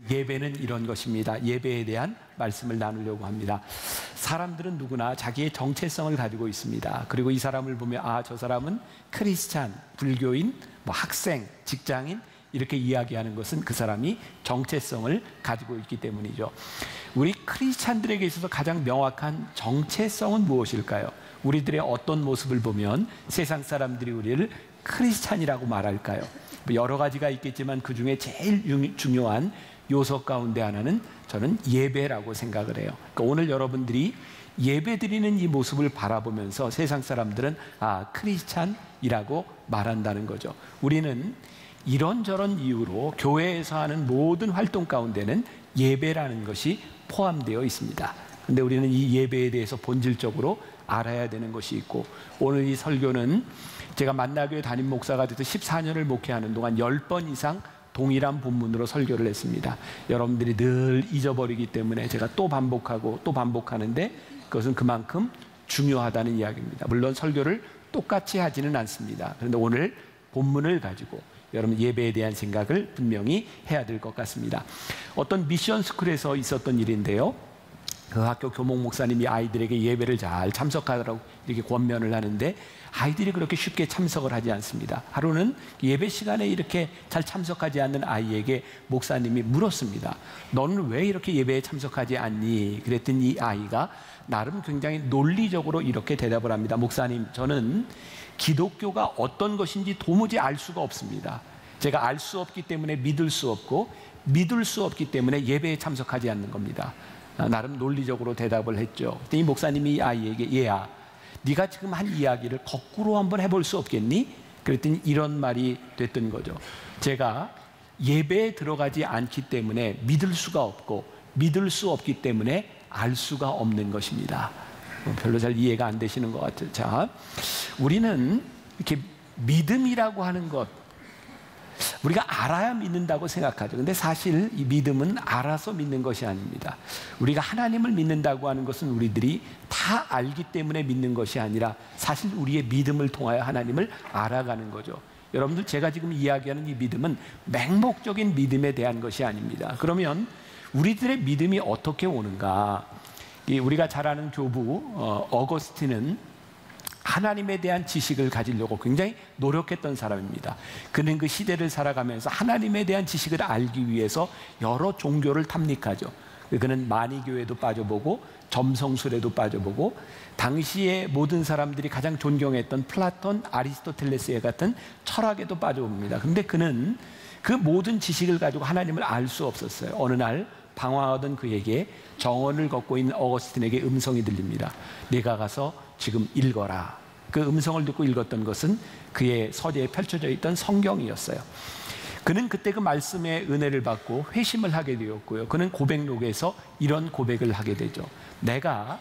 예배는 이런 것입니다. 예배에 대한 말씀을 나누려고 합니다. 사람들은 누구나 자기의 정체성을 가지고 있습니다. 그리고 이 사람을 보면 저 사람은 크리스찬, 불교인, 학생, 직장인 이렇게 이야기하는 것은 그 사람이 정체성을 가지고 있기 때문이죠. 우리 크리스찬들에게 있어서 가장 명확한 정체성은 무엇일까요? 우리들의 어떤 모습을 보면 세상 사람들이 우리를 크리스찬이라고 말할까요? 여러 가지가 있겠지만 그 중에 제일 중요한 요소 가운데 하나는 저는 예배라고 생각을 해요. 그러니까 오늘 여러분들이 예배 드리는 이 모습을 바라보면서 세상 사람들은 크리스찬이라고 말한다는 거죠. 우리는 이런저런 이유로 교회에서 하는 모든 활동 가운데는 예배라는 것이 포함되어 있습니다. 근데 우리는 이 예배에 대해서 본질적으로 알아야 되는 것이 있고, 오늘 이 설교는 제가 만나교회 담임 목사가 돼서 14년을 목회하는 동안 10번 이상 동일한 본문으로 설교를 했습니다. 여러분들이 늘 잊어버리기 때문에 제가 또 반복하고 또 반복하는데 그것은 그만큼 중요하다는 이야기입니다. 물론 설교를 똑같이 하지는 않습니다. 그런데 오늘 본문을 가지고 여러분 예배에 대한 생각을 분명히 해야 될 것 같습니다. 어떤 미션 스쿨에서 있었던 일인데요, 그 학교 교목 목사님이 아이들에게 예배를 잘 참석하라고 이렇게 권면을 하는데 아이들이 그렇게 쉽게 참석을 하지 않습니다. 하루는 예배 시간에 이렇게 잘 참석하지 않는 아이에게 목사님이 물었습니다. 너는 왜 이렇게 예배에 참석하지 않니? 그랬더니 이 아이가 나름 굉장히 논리적으로 이렇게 대답을 합니다. 목사님, 저는 기독교가 어떤 것인지 도무지 알 수가 없습니다. 제가 알 수 없기 때문에 믿을 수 없고, 믿을 수 없기 때문에 예배에 참석하지 않는 겁니다. 나름 논리적으로 대답을 했죠. 그때 이 목사님이 이 아이에게 얘야, 네가 지금 한 이야기를 거꾸로 한번 해볼 수 없겠니? 그랬더니 이런 말이 됐던 거죠. 제가 예배에 들어가지 않기 때문에 믿을 수가 없고, 믿을 수 없기 때문에 알 수가 없는 것입니다. 별로 잘 이해가 안 되시는 것 같아요. 자, 우리는 이렇게 믿음이라고 하는 것, 우리가 알아야 믿는다고 생각하죠. 근데 사실 이 믿음은 알아서 믿는 것이 아닙니다. 우리가 하나님을 믿는다고 하는 것은 우리들이 다 알기 때문에 믿는 것이 아니라 사실 우리의 믿음을 통하여 하나님을 알아가는 거죠. 여러분들, 제가 지금 이야기하는 이 믿음은 맹목적인 믿음에 대한 것이 아닙니다. 그러면 우리들의 믿음이 어떻게 오는가? 우리가 잘 아는 교부 어거스틴은 하나님에 대한 지식을 가지려고 굉장히 노력했던 사람입니다. 그는 그 시대를 살아가면서 하나님에 대한 지식을 알기 위해서 여러 종교를 탐닉하죠. 그는 마니교회도 빠져보고 점성술에도 빠져보고 당시에 모든 사람들이 가장 존경했던 플라톤, 아리스토텔레스 같은 철학에도 빠져봅니다. 그런데 그는 그 모든 지식을 가지고 하나님을 알 수 없었어요. 어느 날 방황하던 그에게 정원을 걷고 있는 어거스틴에게 음성이 들립니다. 네가 가서 지금 읽어라. 그 음성을 듣고 읽었던 것은 그의 서재에 펼쳐져 있던 성경이었어요. 그는 그때 그 말씀의 은혜를 받고 회심을 하게 되었고요. 그는 고백록에서 이런 고백을 하게 되죠. 내가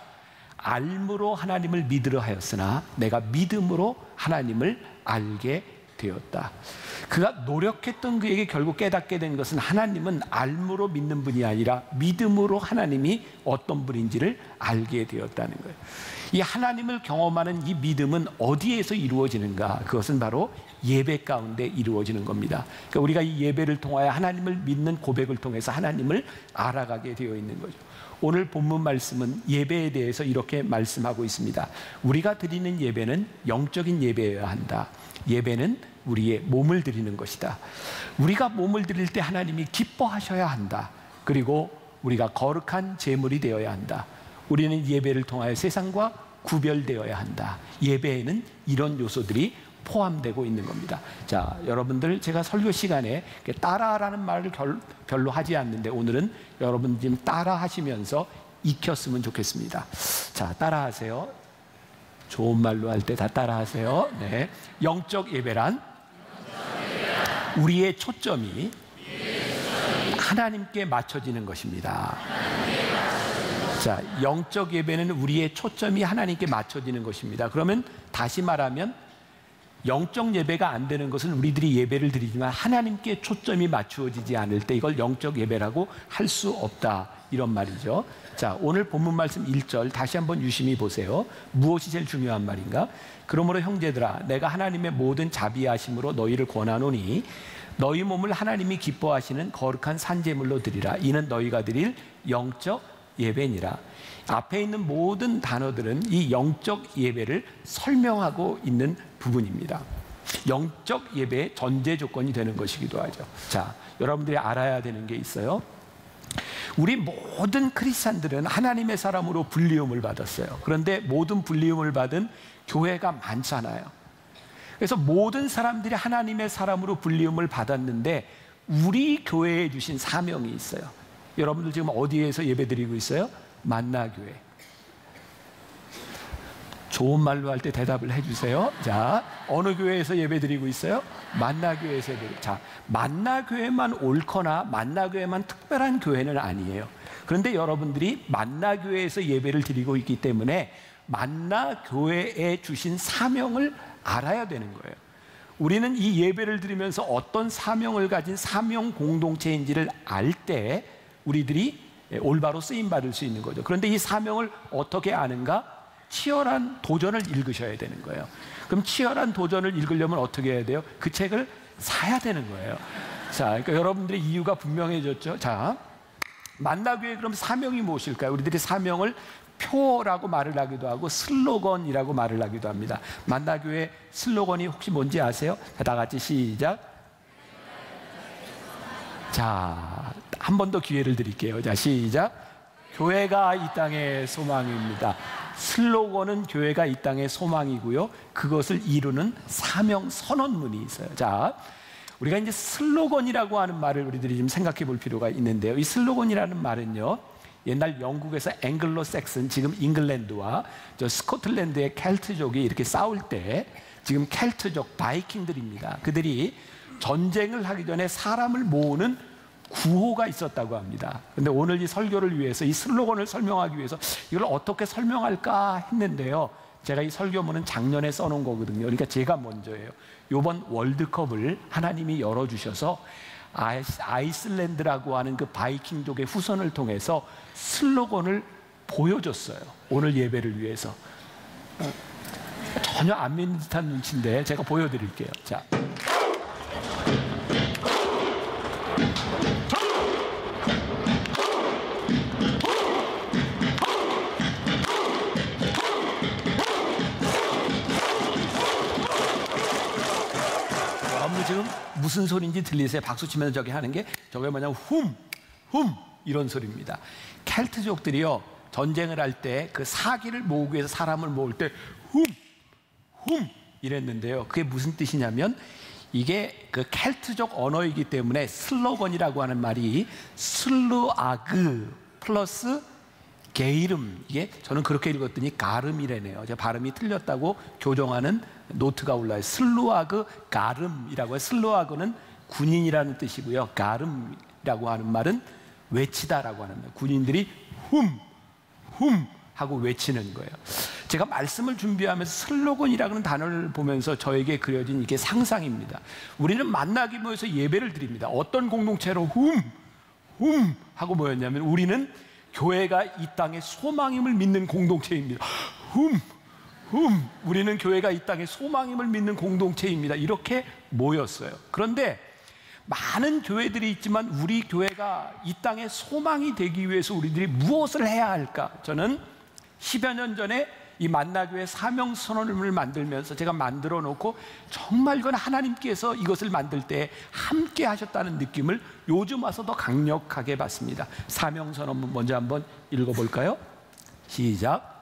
알므로 하나님을 믿으려 하였으나 내가 믿음으로 하나님을 알게 되었다. 그가 노력했던 그에게 결국 깨닫게 된 것은 하나님은 알므로 믿는 분이 아니라 믿음으로 하나님이 어떤 분인지를 알게 되었다는 거예요. 이 하나님을 경험하는 이 믿음은 어디에서 이루어지는가? 그것은 바로 예배 가운데 이루어지는 겁니다. 그러니까 우리가 이 예배를 통하여 하나님을 믿는 고백을 통해서 하나님을 알아가게 되어 있는 거죠. 오늘 본문 말씀은 예배에 대해서 이렇게 말씀하고 있습니다. 우리가 드리는 예배는 영적인 예배여야 한다. 예배는 우리의 몸을 드리는 것이다. 우리가 몸을 드릴 때 하나님이 기뻐하셔야 한다. 그리고 우리가 거룩한 제물이 되어야 한다. 우리는 예배를 통하여 세상과 구별되어야 한다. 예배에는 이런 요소들이 포함되고 있는 겁니다. 자, 여러분들, 제가 설교 시간에 따라하라는 말을 별로 하지 않는데 오늘은 여러분 지금 따라하시면서 익혔으면 좋겠습니다. 자, 따라하세요. 좋은 말로 할 때 다 따라하세요. 네. 영적 예배란 우리의 초점이 하나님께 맞춰지는 것입니다. 자, 영적 예배는 우리의 초점이 하나님께 맞춰지는 것입니다. 그러면 다시 말하면 영적 예배가 안 되는 것은 우리들이 예배를 드리지만 하나님께 초점이 맞추어지지 않을 때 이걸 영적 예배라고 할 수 없다, 이런 말이죠. 자, 오늘 본문 말씀 1절 다시 한번 유심히 보세요. 무엇이 제일 중요한 말인가? 그러므로 형제들아, 내가 하나님의 모든 자비하심으로 너희를 권하노니 너희 몸을 하나님이 기뻐하시는 거룩한 산제물로 드리라. 이는 너희가 드릴 영적 예배니라. 앞에 있는 모든 단어들은 이 영적 예배를 설명하고 있는 부분입니다. 영적 예배의 전제 조건이 되는 것이기도 하죠. 자, 여러분들이 알아야 되는 게 있어요. 우리 모든 크리스찬들은 하나님의 사람으로 불리움을 받았어요. 그런데 모든 불리움을 받은 교회가 많잖아요. 그래서 모든 사람들이 하나님의 사람으로 불리움을 받았는데 우리 교회에 주신 사명이 있어요. 여러분들 지금 어디에서 예배드리고 있어요? 만나교회. 좋은 말로 할 때 대답을 해주세요. 자, 어느 교회에서 예배드리고 있어요? 만나교회에서 예배드리고. 자, 만나교회만 옳거나 만나교회만 특별한 교회는 아니에요. 그런데 여러분들이 만나교회에서 예배를 드리고 있기 때문에 만나교회에 주신 사명을 알아야 되는 거예요. 우리는 이 예배를 드리면서 어떤 사명을 가진 사명 공동체인지를 알 때 우리들이 올바로 쓰임받을 수 있는 거죠. 그런데 이 사명을 어떻게 아는가? 치열한 도전을 읽으셔야 되는 거예요. 그럼 치열한 도전을 읽으려면 어떻게 해야 돼요? 그 책을 사야 되는 거예요. 자, 그러니까 여러분들의 이유가 분명해졌죠. 자, 만나교회 그럼 사명이 무엇일까요? 우리들이 사명을 표라고 말을 하기도 하고 슬로건이라고 말을 하기도 합니다. 만나교회 슬로건이 혹시 뭔지 아세요? 자, 다 같이 시작. 자, 한 번 더 기회를 드릴게요. 자, 시작. 교회가 이 땅의 소망입니다. 슬로건은 교회가 이 땅의 소망이고요. 그것을 이루는 사명 선언문이 있어요. 자, 우리가 이제 슬로건이라고 하는 말을 우리들이 좀 생각해 볼 필요가 있는데요. 이 슬로건이라는 말은요, 옛날 영국에서 앵글로 섹슨, 지금 잉글랜드와 저 스코틀랜드의 켈트족이 이렇게 싸울 때 지금 켈트족 바이킹들입니다. 그들이 전쟁을 하기 전에 사람을 모으는 구호가 있었다고 합니다. 그런데 오늘 이 설교를 위해서 이 슬로건을 설명하기 위해서 이걸 어떻게 설명할까 했는데요. 제가 이 설교문은 작년에 써놓은 거거든요. 그러니까 제가 먼저예요. 이번 월드컵을 하나님이 열어주셔서 아이슬란드라고 하는 그 바이킹족의 후손을 통해서 슬로건을 보여줬어요. 오늘 예배를 위해서. 전혀 안 믿는 듯한 눈치인데 제가 보여드릴게요. 자. 지금 무슨 소리인지 들리세요? 박수 치면서 저기 하는 게 저게 뭐냐면 훔 이런 소리입니다. 켈트족들이요, 전쟁을 할 때 그 사기를 모으기 위해서 사람을 모을 때 훔 이랬는데요. 그게 무슨 뜻이냐면 이게 그 켈트족 언어이기 때문에 슬로건이라고 하는 말이 슬루아그 플러스 게이름, 이게 저는 그렇게 읽었더니 가름이래네요. 제가 발음이 틀렸다고 교정하는 노트가 올라요. 슬루아그 가름이라고 해요. 슬루아그는 군인이라는 뜻이고요. 가름이라고 하는 말은 외치다라고 하는 거예요. 군인들이 훔 하고 외치는 거예요. 제가 말씀을 준비하면서 슬로건이라는 단어를 보면서 저에게 그려진 이게 상상입니다. 우리는 만나기 모여서 예배를 드립니다. 어떤 공동체로 훔 하고 모였냐면 우리는 교회가 이 땅의 소망임을 믿는 공동체입니다. 우리는 교회가 이 땅의 소망임을 믿는 공동체입니다. 이렇게 모였어요. 그런데 많은 교회들이 있지만 우리 교회가 이 땅의 소망이 되기 위해서 우리들이 무엇을 해야 할까? 저는 10여 년 전에 이 만나교회 사명선언을 만들면서 제가 만들어 놓고 정말 이건 하나님께서 이것을 만들 때 함께 하셨다는 느낌을 요즘 와서 더 강력하게 받습니다. 사명선언문 먼저 한번 읽어볼까요? 시작.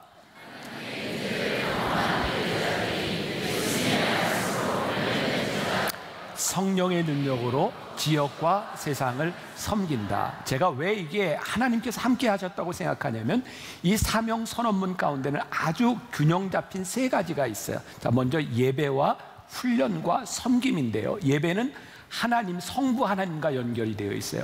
성령의 능력으로 지역과 세상을 섬긴다. 제가 왜 이게 하나님께서 함께 하셨다고 생각하냐면 이 사명 선언문 가운데는 아주 균형 잡힌 세 가지가 있어요. 자, 먼저 예배와 훈련과 섬김인데요. 예배는 하나님, 성부 하나님과 연결이 되어 있어요.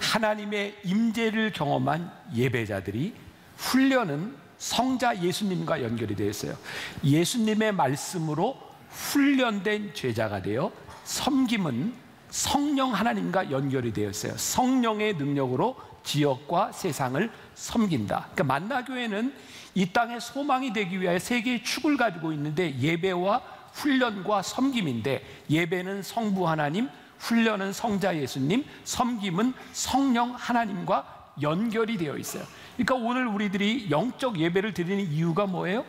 하나님의 임재를 경험한 예배자들이, 훈련은 성자 예수님과 연결이 되어 있어요. 예수님의 말씀으로 훈련된 제자가 되어, 섬김은 성령 하나님과 연결이 되어 있어요. 성령의 능력으로 지역과 세상을 섬긴다. 그러니까 만나교회는 이 땅의 소망이 되기 위하여 세 개의 축을 가지고 있는데 예배와 훈련과 섬김인데, 예배는 성부 하나님, 훈련은 성자 예수님, 섬김은 성령 하나님과 연결이 되어 있어요. 그러니까 오늘 우리들이 영적 예배를 드리는 이유가 뭐예요?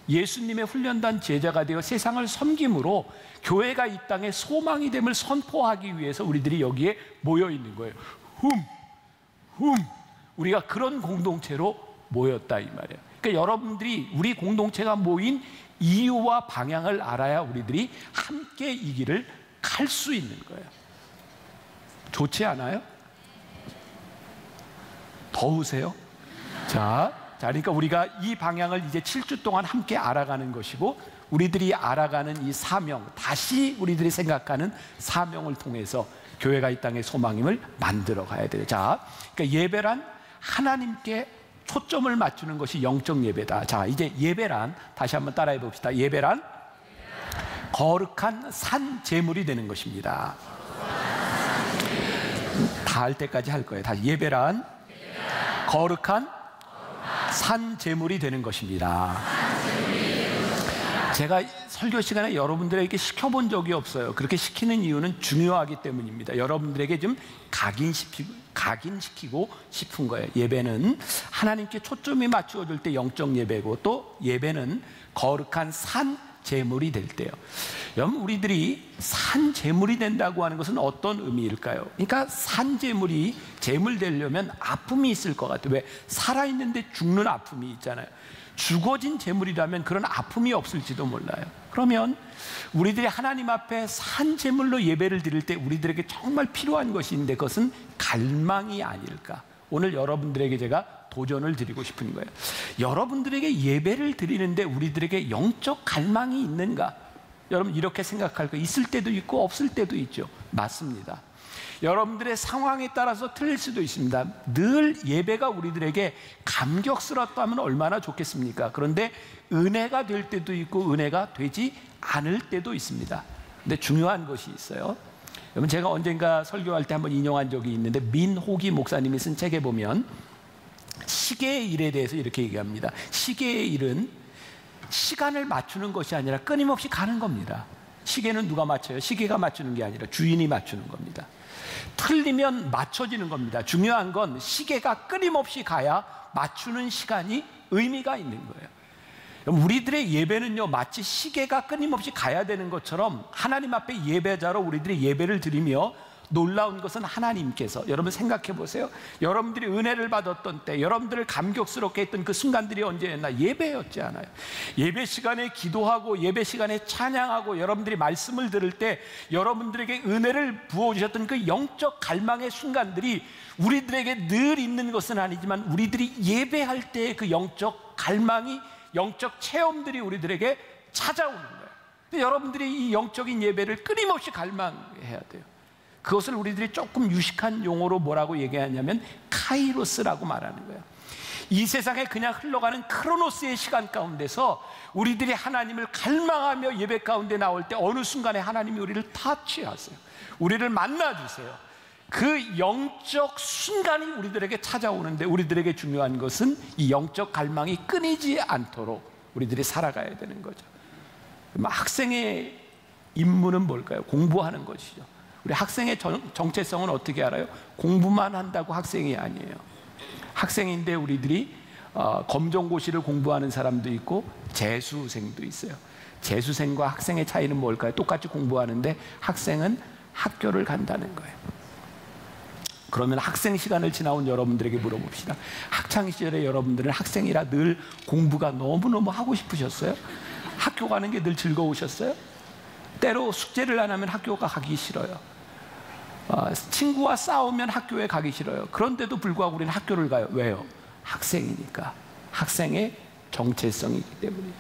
예수님의 훈련단 제자가 되어 세상을 섬김으로 교회가 이 땅에 소망이 됨을 선포하기 위해서 우리들이 여기에 모여 있는 거예요. 우리가 그런 공동체로 모였다 이 말이에요. 그러니까 여러분들이 우리 공동체가 모인 이유와 방향을 알아야 우리들이 함께 이 길을 갈 수 있는 거예요. 좋지 않아요? 더우세요? 자, 그러니까 우리가 이 방향을 이제 7주 동안 함께 알아가는 것이고, 우리들이 알아가는 이 사명, 다시 우리들이 생각하는 사명을 통해서 교회가 이 땅의 소망임을 만들어 가야 돼요. 자, 그러니까 예배란 하나님께 초점을 맞추는 것이 영적 예배다. 자, 이제 예배란 다시 한번 따라해 봅시다. 예배란 거룩한 산 제물이 되는 것입니다. 다 할 때까지 할 거예요. 다시 예배란 거룩한 산 제물이 되는 것입니다. 제가 설교 시간에 여러분들에게 시켜본 적이 없어요. 그렇게 시키는 이유는 중요하기 때문입니다. 여러분들에게 좀 각인시키고 싶은 거예요. 예배는 하나님께 초점이 맞추어질 때 영적 예배고, 또 예배는 거룩한 산 제물이 될 때요. 여러분, 우리들이 산 제물이 된다고 하는 것은 어떤 의미일까요? 그러니까 산 제물이 제물 되려면 아픔이 있을 것 같아요. 왜? 살아있는데 죽는 아픔이 있잖아요. 죽어진 제물이라면 그런 아픔이 없을지도 몰라요. 그러면 우리들이 하나님 앞에 산 제물로 예배를 드릴 때 우리들에게 정말 필요한 것이 있는데, 그것은 갈망이 아닐까. 오늘 여러분들에게 제가 도전을 드리고 싶은 거예요. 여러분들에게 예배를 드리는데 우리들에게 영적 갈망이 있는가? 여러분, 이렇게 생각할 거 있을 때도 있고 없을 때도 있죠. 맞습니다. 여러분들의 상황에 따라서 틀릴 수도 있습니다. 늘 예배가 우리들에게 감격스럽다면 얼마나 좋겠습니까? 그런데 은혜가 될 때도 있고 은혜가 되지 않을 때도 있습니다. 근데 중요한 것이 있어요. 여러분, 제가 언젠가 설교할 때 한번 인용한 적이 있는데, 민호기 목사님이 쓴 책에 보면 시계의 일에 대해서 이렇게 얘기합니다. 시계의 일은 시간을 맞추는 것이 아니라 끊임없이 가는 겁니다. 시계는 누가 맞춰요? 시계가 맞추는 게 아니라 주인이 맞추는 겁니다. 틀리면 맞춰지는 겁니다. 중요한 건 시계가 끊임없이 가야 맞추는 시간이 의미가 있는 거예요. 우리들의 예배는요, 마치 시계가 끊임없이 가야 되는 것처럼 하나님 앞에 예배자로 우리들이 예배를 드리며, 놀라운 것은 하나님께서, 여러분 생각해 보세요. 여러분들이 은혜를 받았던 때, 여러분들을 감격스럽게 했던 그 순간들이 언제였나? 예배였지 않아요? 예배 시간에 기도하고 예배 시간에 찬양하고 여러분들이 말씀을 들을 때 여러분들에게 은혜를 부어주셨던 그 영적 갈망의 순간들이 우리들에게 늘 있는 것은 아니지만, 우리들이 예배할 때의 그 영적 갈망이, 영적 체험들이 우리들에게 찾아오는 거예요. 근데 여러분들이 이 영적인 예배를 끊임없이 갈망해야 돼요. 그것을 우리들이 조금 유식한 용어로 뭐라고 얘기하냐면 카이로스라고 말하는 거예요. 이 세상에 그냥 흘러가는 크로노스의 시간 가운데서 우리들이 하나님을 갈망하며 예배 가운데 나올 때 어느 순간에 하나님이 우리를 타치하세요. 우리를 만나주세요. 그 영적 순간이 우리들에게 찾아오는데, 우리들에게 중요한 것은 이 영적 갈망이 끊이지 않도록 우리들이 살아가야 되는 거죠. 학생의 임무는 뭘까요? 공부하는 것이죠. 우리 학생의 정체성은 어떻게 알아요? 공부만 한다고 학생이 아니에요. 학생인데 우리들이 검정고시를 공부하는 사람도 있고 재수생도 있어요. 재수생과 학생의 차이는 뭘까요? 똑같이 공부하는데 학생은 학교를 간다는 거예요. 그러면 학생 시간을 지나온 여러분들에게 물어봅시다. 학창시절에 여러분들은 학생이라 늘 공부가 너무너무 하고 싶으셨어요? 학교 가는 게 늘 즐거우셨어요? 때로 숙제를 안 하면 학교가 가기 싫어요. 친구와 싸우면 학교에 가기 싫어요. 그런데도 불구하고 우리는 학교를 가요. 왜요? 학생이니까. 학생의 정체성이기 때문이에요.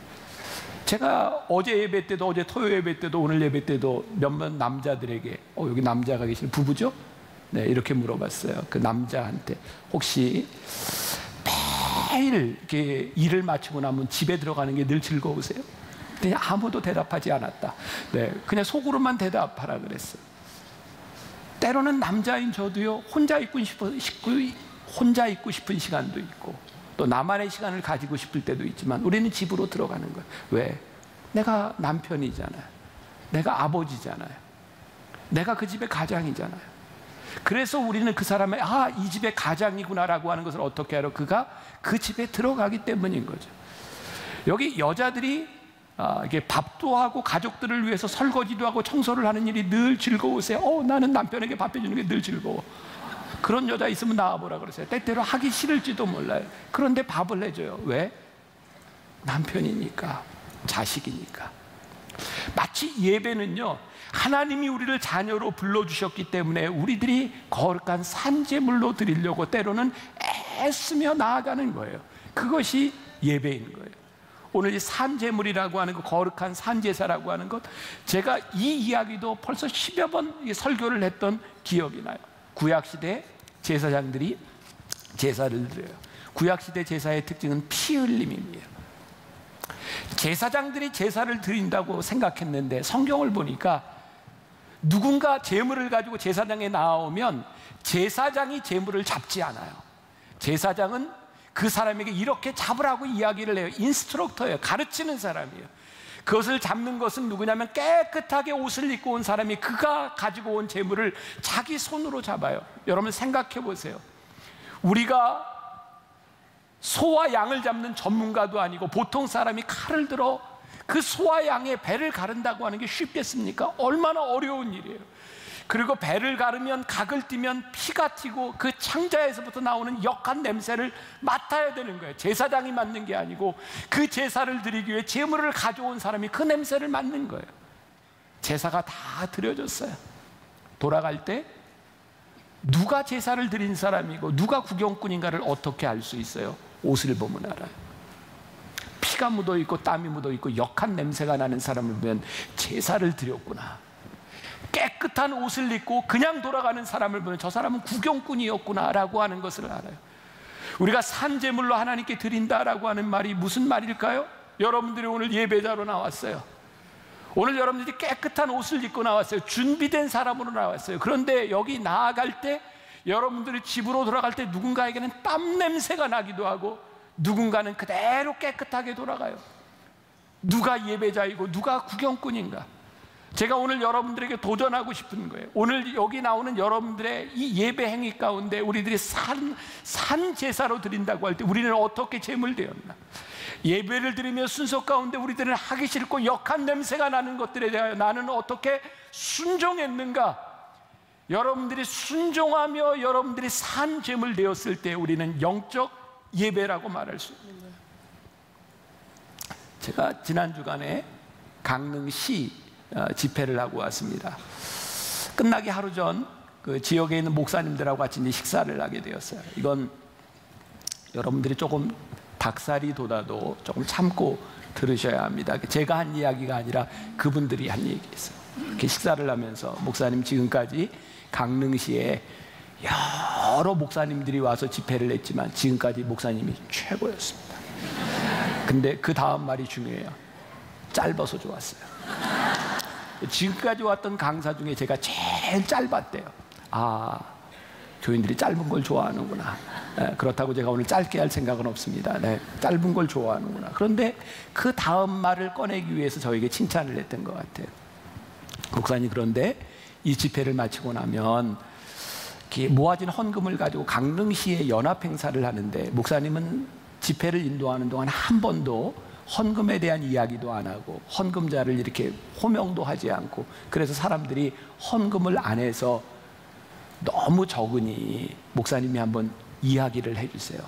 제가 어제 예배 때도, 어제 토요일 예배 때도, 오늘 예배 때도 몇몇 남자들에게, 여기 남자가 계시는 부부죠? 네, 이렇게 물어봤어요. 그 남자한테 혹시 매일 이렇게 일을 마치고 나면 집에 들어가는 게 늘 즐거우세요? 그냥 아무도 대답하지 않았다. 네, 그냥 속으로만 대답하라 그랬어요. 때로는 남자인 저도요, 혼자 있고 싶은 시간도 있고, 또 나만의 시간을 가지고 싶을 때도 있지만, 우리는 집으로 들어가는 거예요. 왜? 내가 남편이잖아요. 내가 아버지잖아요. 내가 그 집의 가장이잖아요. 그래서 우리는 그 사람의 이 집의 가장이구나라고 하는 것을 어떻게 알아? 그가 그 집에 들어가기 때문인 거죠. 여기 여자들이 이게 밥도 하고 가족들을 위해서 설거지도 하고 청소를 하는 일이 늘 즐거우세요? 나는 남편에게 밥 해주는 게 늘 즐거워. 그런 여자 있으면 나와보라 그러세요. 때때로 하기 싫을지도 몰라요. 그런데 밥을 해줘요. 왜? 남편이니까, 자식이니까. 마치 예배는요, 하나님이 우리를 자녀로 불러주셨기 때문에 우리들이 거룩한 산제물로 드리려고 때로는 애쓰며 나아가는 거예요. 그것이 예배인 거예요. 오늘 이 산제물이라고 하는 것, 거룩한 산제사라고 하는 것, 제가 이 이야기도 벌써 10여 번 설교를 했던 기억이 나요. 구약시대 제사장들이 제사를 드려요. 구약시대 제사의 특징은 피 흘림입니다. 제사장들이 제사를 드린다고 생각했는데 성경을 보니까 누군가 제물을 가지고 제사장에 나오면 제사장이 제물을 잡지 않아요. 제사장은 그 사람에게 이렇게 잡으라고 이야기를 해요. 인스트럭터예요. 가르치는 사람이에요. 그것을 잡는 것은 누구냐면 깨끗하게 옷을 입고 온 사람이 그가 가지고 온 제물을 자기 손으로 잡아요. 여러분 생각해 보세요. 우리가 소와 양을 잡는 전문가도 아니고 보통 사람이 칼을 들어 그 소와 양의 배를 가른다고 하는 게 쉽겠습니까? 얼마나 어려운 일이에요. 그리고 배를 가르면 각을 띠면 피가 튀고 그 창자에서부터 나오는 역한 냄새를 맡아야 되는 거예요. 제사장이 맡는 게 아니고 그 제사를 드리기 위해 제물을 가져온 사람이 그 냄새를 맡는 거예요. 제사가 다 드려졌어요. 돌아갈 때 누가 제사를 드린 사람이고 누가 구경꾼인가를 어떻게 알 수 있어요? 옷을 보면 알아요. 피가 묻어 있고 땀이 묻어 있고 역한 냄새가 나는 사람을 보면 제사를 드렸구나. 깨끗한 옷을 입고 그냥 돌아가는 사람을 보면 저 사람은 구경꾼이었구나라고 하는 것을 알아요. 우리가 산제물로 하나님께 드린다라고 하는 말이 무슨 말일까요? 여러분들이 오늘 예배자로 나왔어요. 오늘 여러분들이 깨끗한 옷을 입고 나왔어요. 준비된 사람으로 나왔어요. 그런데 여기 나아갈 때 여러분들이 집으로 돌아갈 때 누군가에게는 땀 냄새가 나기도 하고 누군가는 그대로 깨끗하게 돌아가요. 누가 예배자이고 누가 구경꾼인가? 제가 오늘 여러분들에게 도전하고 싶은 거예요. 오늘 여기 나오는 여러분들의 이 예배 행위 가운데 우리들이 산 제사로 드린다고 할 때 우리는 어떻게 제물되었나? 예배를 드리며 순서 가운데 우리들은 하기 싫고 역한 냄새가 나는 것들에 대하여 나는 어떻게 순종했는가? 여러분들이 순종하며 여러분들이 산 제물 되었을 때 우리는 영적 예배라고 말할 수 있는 거예요. 제가 지난 주간에 강릉시 집회를 하고 왔습니다. 끝나기 하루 전 그 지역에 있는 목사님들하고 같이 이제 식사를 하게 되었어요. 이건 여러분들이 조금 닭살이 돋아도 조금 참고 들으셔야 합니다. 제가 한 이야기가 아니라 그분들이 한 얘기였어요. 이렇게 식사를 하면서 목사님 지금까지 강릉시에 여러 목사님들이 와서 집회를 했지만 지금까지 목사님이 최고였습니다. 근데 그 다음 말이 중요해요. 짧아서 좋았어요. 지금까지 왔던 강사 중에 제가 제일 짧았대요. 교인들이 짧은 걸 좋아하는구나. 그렇다고 제가 오늘 짧게 할 생각은 없습니다. 짧은 걸 좋아하는구나. 그런데 그 다음 말을 꺼내기 위해서 저에게 칭찬을 했던 것 같아요. 목사님, 그런데 이 집회를 마치고 나면 모아진 헌금을 가지고 강릉시에 연합 행사를 하는데 목사님은 집회를 인도하는 동안 한 번도 헌금에 대한 이야기도 안 하고 헌금자를 이렇게 호명도 하지 않고, 그래서 사람들이 헌금을 안 해서 너무 적으니 목사님이 한번 이야기를 해주세요.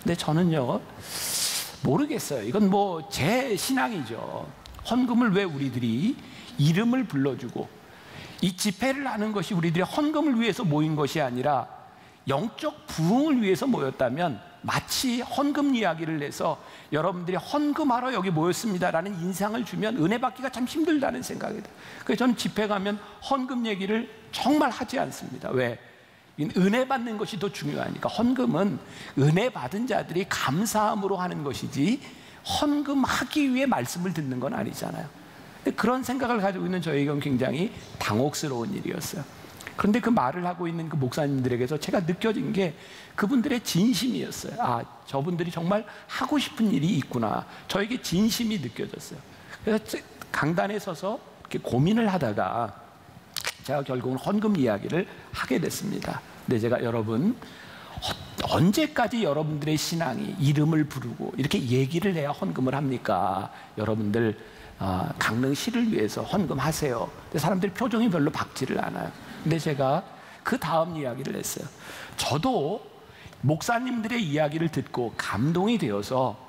근데 저는요 모르겠어요. 이건 뭐 제 신앙이죠. 헌금을 왜 우리들이 이름을 불러주고, 이 집회를 하는 것이 우리들이 헌금을 위해서 모인 것이 아니라 영적 부흥을 위해서 모였다면 마치 헌금 이야기를 해서 여러분들이 헌금하러 여기 모였습니다라는 인상을 주면 은혜 받기가 참 힘들다는 생각이 들어요. 그래서 저는 집회 가면 헌금 얘기를 정말 하지 않습니다. 왜? 은혜 받는 것이 더 중요하니까. 헌금은 은혜 받은 자들이 감사함으로 하는 것이지 헌금하기 위해 말씀을 듣는 건 아니잖아요. 근데 그런 생각을 가지고 있는 저에게는 굉장히 당혹스러운 일이었어요. 그런데 그 말을 하고 있는 그 목사님들에게서 제가 느껴진 게 그분들의 진심이었어요. 저분들이 정말 하고 싶은 일이 있구나. 저에게 진심이 느껴졌어요. 그래서 강단에 서서 이렇게 고민을 하다가 제가 결국은 헌금 이야기를 하게 됐습니다. 근데 제가 여러분, 언제까지 여러분들의 신앙이 이름을 부르고 이렇게 얘기를 해야 헌금을 합니까? 여러분들 강릉시를 위해서 헌금하세요. 근데 사람들이 표정이 별로 밝지를 않아요. 근데 제가 그 다음 이야기를 했어요. 저도 목사님들의 이야기를 듣고 감동이 되어서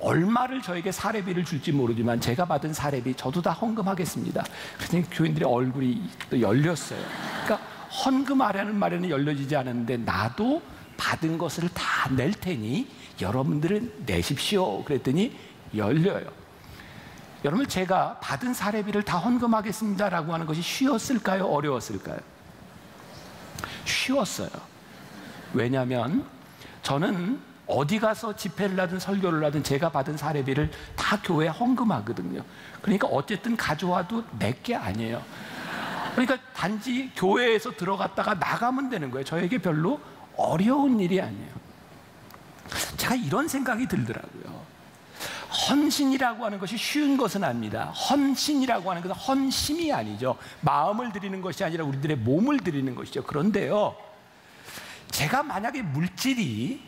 얼마를 저에게 사례비를 줄지 모르지만 제가 받은 사례비 저도 다 헌금하겠습니다. 그랬더니 교인들의 얼굴이 또 열렸어요. 그러니까 헌금하라는 말에는 열려지지 않았는데 나도 받은 것을 다 낼 테니 여러분들은 내십시오. 그랬더니 열려요. 여러분, 제가 받은 사례비를 다 헌금하겠습니다라고 하는 것이 쉬웠을까요? 어려웠을까요? 쉬웠어요. 왜냐하면 저는 어디 가서 집회를 하든 설교를 하든 제가 받은 사례비를 다 교회에 헌금하거든요. 그러니까 어쨌든 가져와도 내게 아니에요. 그러니까 단지 교회에서 들어갔다가 나가면 되는 거예요. 저에게 별로 어려운 일이 아니에요. 제가 이런 생각이 들더라고요. 헌신이라고 하는 것이 쉬운 것은 아닙니다. 헌신이라고 하는 것은 헌심이 아니죠. 마음을 드리는 것이 아니라 우리들의 몸을 드리는 것이죠. 그런데요, 제가 만약에 물질이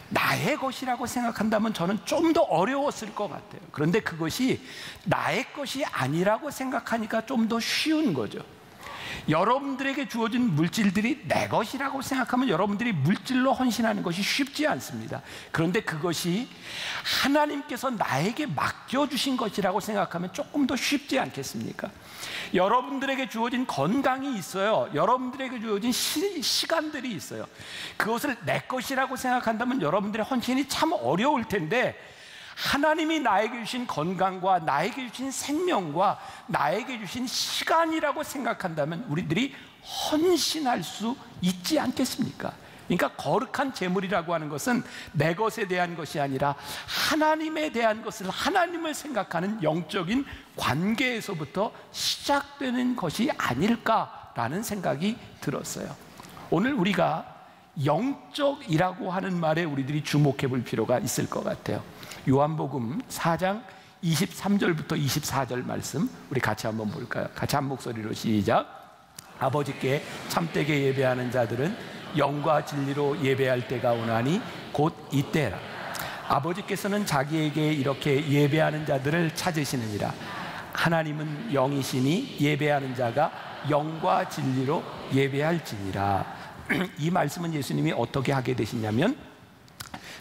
나의 것이라고 생각한다면 저는 좀 더 어려웠을 것 같아요. 그런데 그것이 나의 것이 아니라고 생각하니까 좀 더 쉬운 거죠. 여러분들에게 주어진 물질들이 내 것이라고 생각하면 여러분들이 물질로 헌신하는 것이 쉽지 않습니다. 그런데 그것이 하나님께서 나에게 맡겨주신 것이라고 생각하면 조금 더 쉽지 않겠습니까? 여러분들에게 주어진 건강이 있어요. 여러분들에게 주어진 시간들이 있어요. 그것을 내 것이라고 생각한다면 여러분들의 헌신이 참 어려울 텐데, 하나님이 나에게 주신 건강과 나에게 주신 생명과 나에게 주신 시간이라고 생각한다면 우리들이 헌신할 수 있지 않겠습니까? 그러니까 거룩한 재물이라고 하는 것은 내 것에 대한 것이 아니라 하나님에 대한 것을, 하나님을 생각하는 영적인 관계에서부터 시작되는 것이 아닐까라는 생각이 들었어요. 오늘 우리가 영적이라고 하는 말에 우리들이 주목해 볼 필요가 있을 것 같아요. 요한복음 4장 23절부터 24절 말씀 우리 같이 한번 볼까요? 같이 한 목소리로 시작. 아버지께 참되게 예배하는 자들은 영과 진리로 예배할 때가 오나니 곧 이때라. 아버지께서는 자기에게 이렇게 예배하는 자들을 찾으시느니라. 하나님은 영이시니 예배하는 자가 영과 진리로 예배할지니라. 이 말씀은 예수님이 어떻게 하게 되시냐면,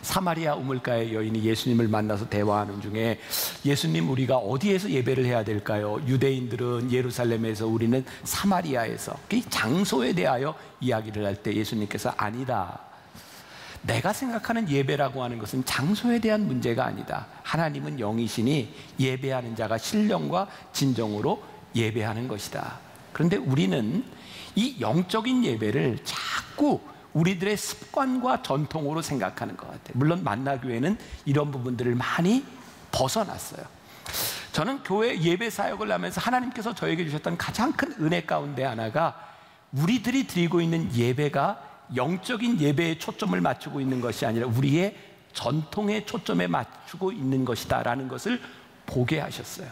사마리아 우물가의 여인이 예수님을 만나서 대화하는 중에 예수님, 우리가 어디에서 예배를 해야 될까요? 유대인들은 예루살렘에서, 우리는 사마리아에서. 그 장소에 대하여 이야기를 할 때 예수님께서 아니다. 내가 생각하는 예배라고 하는 것은 장소에 대한 문제가 아니다. 하나님은 영이시니 예배하는 자가 신령과 진정으로 예배하는 것이다. 그런데 우리는 이 영적인 예배를 자꾸 우리들의 습관과 전통으로 생각하는 것 같아요. 물론 만나교회는 이런 부분들을 많이 벗어났어요. 저는 교회 예배 사역을 하면서 하나님께서 저에게 주셨던 가장 큰 은혜 가운데 하나가, 우리들이 드리고 있는 예배가 영적인 예배에 초점을 맞추고 있는 것이 아니라 우리의 전통에 초점에 맞추고 있는 것이다 라는 것을 보게 하셨어요.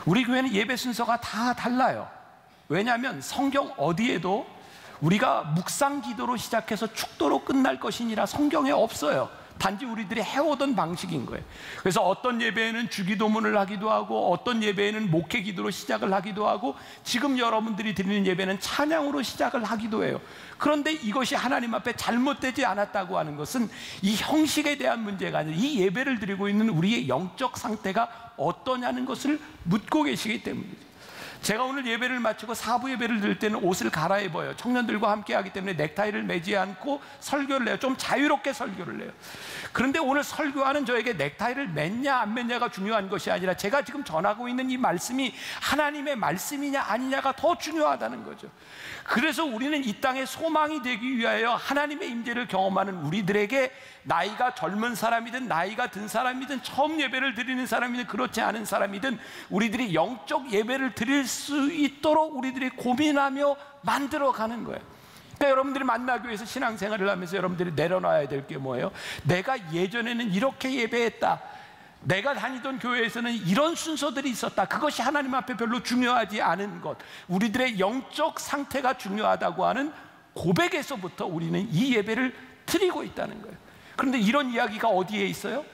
우리 교회는 예배 순서가 다 달라요. 왜냐하면 성경 어디에도 우리가 묵상 기도로 시작해서 축도로 끝날 것이니라 성경에 없어요. 단지 우리들이 해오던 방식인 거예요. 그래서 어떤 예배에는 주기도문을 하기도 하고, 어떤 예배에는 목회 기도로 시작을 하기도 하고, 지금 여러분들이 드리는 예배는 찬양으로 시작을 하기도 해요. 그런데 이것이 하나님 앞에 잘못되지 않았다고 하는 것은 이 형식에 대한 문제가 아니라 이 예배를 드리고 있는 우리의 영적 상태가 어떠냐는 것을 묻고 계시기 때문이죠. 제가 오늘 예배를 마치고 사부 예배를 드릴 때는 옷을 갈아입어요. 청년들과 함께 하기 때문에 넥타이를 매지 않고 설교를 해요. 좀 자유롭게 설교를 해요. 그런데 오늘 설교하는 저에게 넥타이를 맸냐 안 맸냐가 중요한 것이 아니라 제가 지금 전하고 있는 이 말씀이 하나님의 말씀이냐 아니냐가 더 중요하다는 거죠. 그래서 우리는 이 땅에 소망이 되기 위하여 하나님의 임재를 경험하는 우리들에게, 나이가 젊은 사람이든 나이가 든 사람이든 처음 예배를 드리는 사람이든 그렇지 않은 사람이든 우리들이 영적 예배를 드릴 수 있도록 우리들이 고민하며 만들어가는 거예요. 그러니까 여러분들이 만나교회에서 신앙생활을 하면서 여러분들이 내려놔야 될 게 뭐예요? 내가 예전에는 이렇게 예배했다. 내가 다니던 교회에서는 이런 순서들이 있었다. 그것이 하나님 앞에 별로 중요하지 않은 것, 우리들의 영적 상태가 중요하다고 하는 고백에서부터 우리는 이 예배를 드리고 있다는 거예요. 그런데 이런 이야기가 어디에 있어요?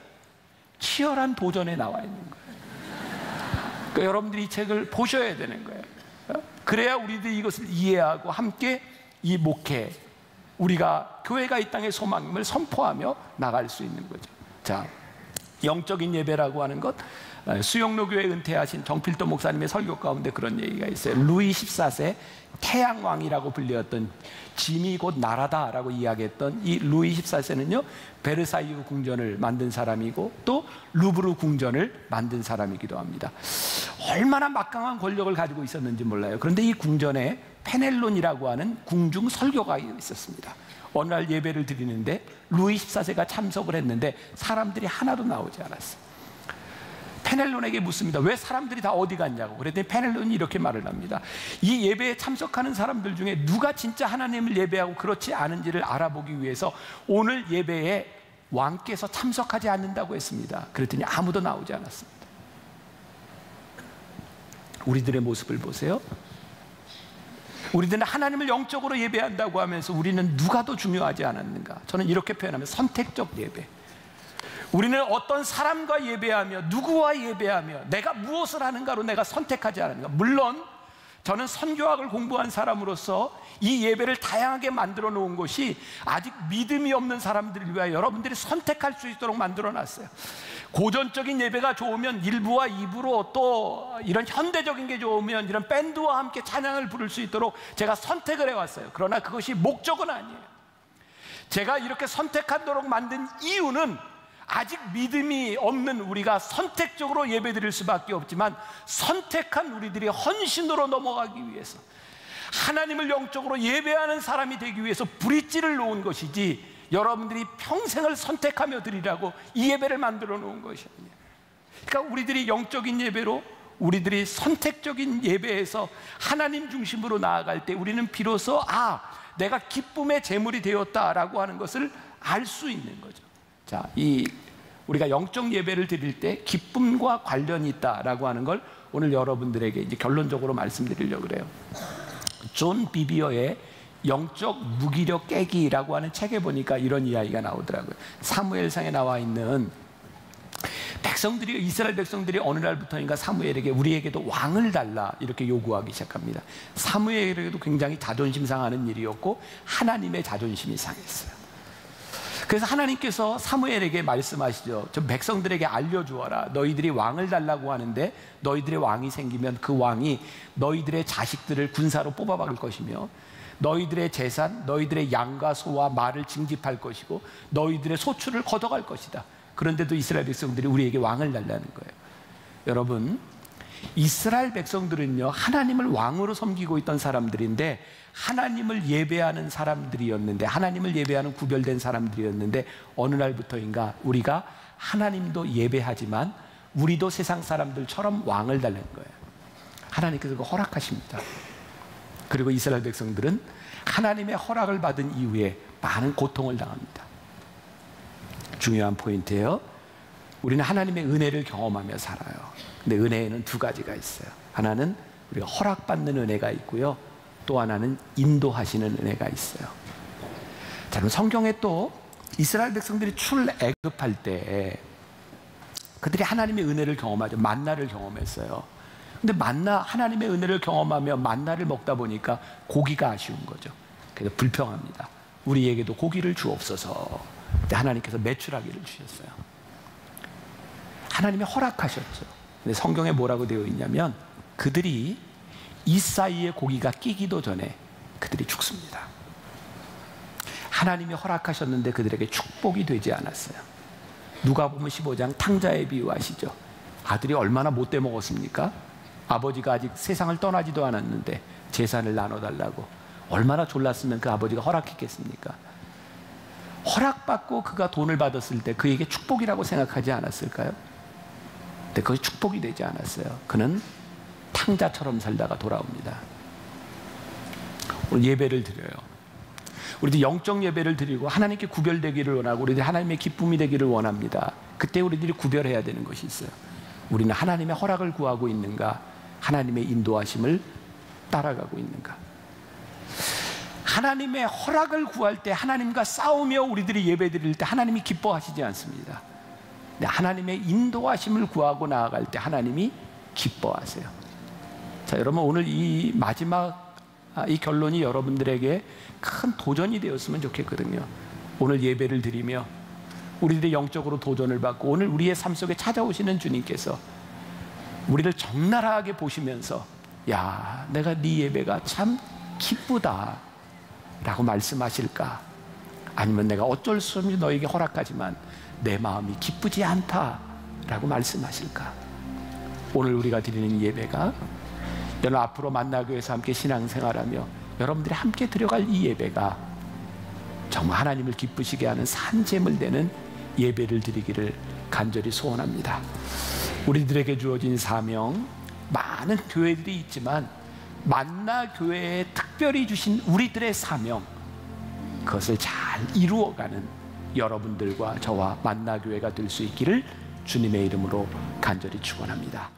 치열한 도전에 나와 있는 거예요. 그러니까 여러분들이 이 책을 보셔야 되는 거예요. 그래야 우리들이 이것을 이해하고 함께 이 목회, 우리가 교회가 이 땅의 소망임을 선포하며 나갈 수 있는 거죠. 자, 영적인 예배라고 하는 것, 수영로 교회 은퇴하신 정필도 목사님의 설교 가운데 그런 얘기가 있어요. 루이 14세 태양왕이라고 불렸던, 짐이 곧 나라다라고 이야기했던 이 루이 14세는요 베르사유 궁전을 만든 사람이고 또 루브르 궁전을 만든 사람이기도 합니다. 얼마나 막강한 권력을 가지고 있었는지 몰라요. 그런데 이 궁전에 페넬론이라고 하는 궁중 설교가 있었습니다. 어느 날 예배를 드리는데 루이 14세가 참석을 했는데 사람들이 하나도 나오지 않았어요. 페넬론에게 묻습니다. 왜 사람들이 다 어디 갔냐고. 그랬더니 페넬론이 이렇게 말을 합니다. 이 예배에 참석하는 사람들 중에 누가 진짜 하나님을 예배하고 그렇지 않은지를 알아보기 위해서 오늘 예배에 왕께서 참석하지 않는다고 했습니다. 그랬더니 아무도 나오지 않았습니다. 우리들의 모습을 보세요. 우리들은 하나님을 영적으로 예배한다고 하면서 우리는 누가 더 중요하지 않았는가. 저는 이렇게 표현하면 선택적 예배. 우리는 어떤 사람과 예배하며 누구와 예배하며 내가 무엇을 하는가로 내가 선택하지 않는가. 물론 저는 선교학을 공부한 사람으로서 이 예배를 다양하게 만들어 놓은 것이 아직 믿음이 없는 사람들을 위하여 여러분들이 선택할 수 있도록 만들어 놨어요. 고전적인 예배가 좋으면 1부와 2부로, 또 이런 현대적인 게 좋으면 이런 밴드와 함께 찬양을 부를 수 있도록 제가 선택을 해왔어요. 그러나 그것이 목적은 아니에요. 제가 이렇게 선택하도록 만든 이유는 아직 믿음이 없는 우리가 선택적으로 예배드릴 수밖에 없지만 선택한 우리들이 헌신으로 넘어가기 위해서, 하나님을 영적으로 예배하는 사람이 되기 위해서 브릿지를 놓은 것이지 여러분들이 평생을 선택하며 드리라고 이 예배를 만들어 놓은 것이 아니에요. 그러니까 우리들이 영적인 예배로, 우리들이 선택적인 예배에서 하나님 중심으로 나아갈 때 우리는 비로소 내가 기쁨의 제물이 되었다라고 하는 것을 알 수 있는 거죠. 자, 우리가 영적 예배를 드릴 때 기쁨과 관련이 있다라고 하는 걸 오늘 여러분들에게 이제 결론적으로 말씀드리려고 그래요. 존 비비어의 영적 무기력 깨기라고 하는 책에 보니까 이런 이야기가 나오더라고요. 사무엘상에 나와 있는 백성들이, 이스라엘 백성들이 어느 날부터인가 사무엘에게 우리에게도 왕을 달라 이렇게 요구하기 시작합니다. 사무엘에게도 굉장히 자존심 상하는 일이었고 하나님의 자존심이 상했어요. 그래서 하나님께서 사무엘에게 말씀하시죠. 저 백성들에게 알려주어라. 너희들이 왕을 달라고 하는데 너희들의 왕이 생기면 그 왕이 너희들의 자식들을 군사로 뽑아박을 것이며 너희들의 재산, 너희들의 양과 소와 말을 징집할 것이고 너희들의 소출을 걷어갈 것이다. 그런데도 이스라엘 백성들이 우리에게 왕을 달라는 거예요. 여러분, 이스라엘 백성들은요 하나님을 왕으로 섬기고 있던 사람들인데, 하나님을 예배하는 사람들이었는데, 하나님을 예배하는 구별된 사람들이었는데 어느 날부터인가 우리가 하나님도 예배하지만 우리도 세상 사람들처럼 왕을 달라는 거예요. 하나님께서 그거 허락하십니다. 그리고 이스라엘 백성들은 하나님의 허락을 받은 이후에 많은 고통을 당합니다. 중요한 포인트예요. 우리는 하나님의 은혜를 경험하며 살아요. 근데 은혜에는 두 가지가 있어요. 하나는 우리가 허락받는 은혜가 있고요, 또 하나는 인도하시는 은혜가 있어요. 자, 그럼 성경에 또 이스라엘 백성들이 출애굽할 때 그들이 하나님의 은혜를 경험하죠. 만나를 경험했어요. 근데 하나님의 은혜를 경험하며 만나를 먹다 보니까 고기가 아쉬운 거죠. 그래서 불평합니다. 우리에게도 고기를 주옵소서. 근데 하나님께서 메추라기를 주셨어요. 하나님이 허락하셨죠. 근데 성경에 뭐라고 되어 있냐면 그들이 이 사이에 고기가 끼기도 전에 그들이 죽습니다. 하나님이 허락하셨는데 그들에게 축복이 되지 않았어요. 누가복음 15장 탕자의 비유 아시죠? 아들이 얼마나 못돼 먹었습니까? 아버지가 아직 세상을 떠나지도 않았는데 재산을 나눠달라고. 얼마나 졸랐으면 그 아버지가 허락했겠습니까? 허락받고 그가 돈을 받았을 때 그에게 축복이라고 생각하지 않았을까요? 근데 그것이 축복이 되지 않았어요. 그는 탕자처럼 살다가 돌아옵니다. 오늘 예배를 드려요. 우리도 영적 예배를 드리고 하나님께 구별되기를 원하고 우리들 하나님의 기쁨이 되기를 원합니다. 그때 우리들이 구별해야 되는 것이 있어요. 우리는 하나님의 허락을 구하고 있는가, 하나님의 인도하심을 따라가고 있는가. 하나님의 허락을 구할 때, 하나님과 싸우며 우리들이 예배드릴 때 하나님이 기뻐하시지 않습니다. 하나님의 인도하심을 구하고 나아갈 때 하나님이 기뻐하세요. 자, 여러분, 오늘 이 마지막 이 결론이 여러분들에게 큰 도전이 되었으면 좋겠거든요. 오늘 예배를 드리며 우리들이 영적으로 도전을 받고 오늘 우리의 삶 속에 찾아오시는 주님께서 우리를 적나라하게 보시면서 야, 내가 네 예배가 참 기쁘다 라고 말씀하실까? 아니면 내가 어쩔 수 없이 너에게 허락하지만 내 마음이 기쁘지 않다 라고 말씀하실까? 오늘 우리가 드리는 예배가, 여러분 앞으로 만나교회에서 함께 신앙생활하며 여러분들이 함께 드려갈 이 예배가 정말 하나님을 기쁘시게 하는 산재물 되는 예배를 드리기를 간절히 소원합니다. 우리들에게 주어진 사명, 많은 교회들이 있지만 만나교회에 특별히 주신 우리들의 사명, 그것을 잘 이루어가는 여러분들과 저와 만나교회가 될 수 있기를 주님의 이름으로 간절히 축원합니다.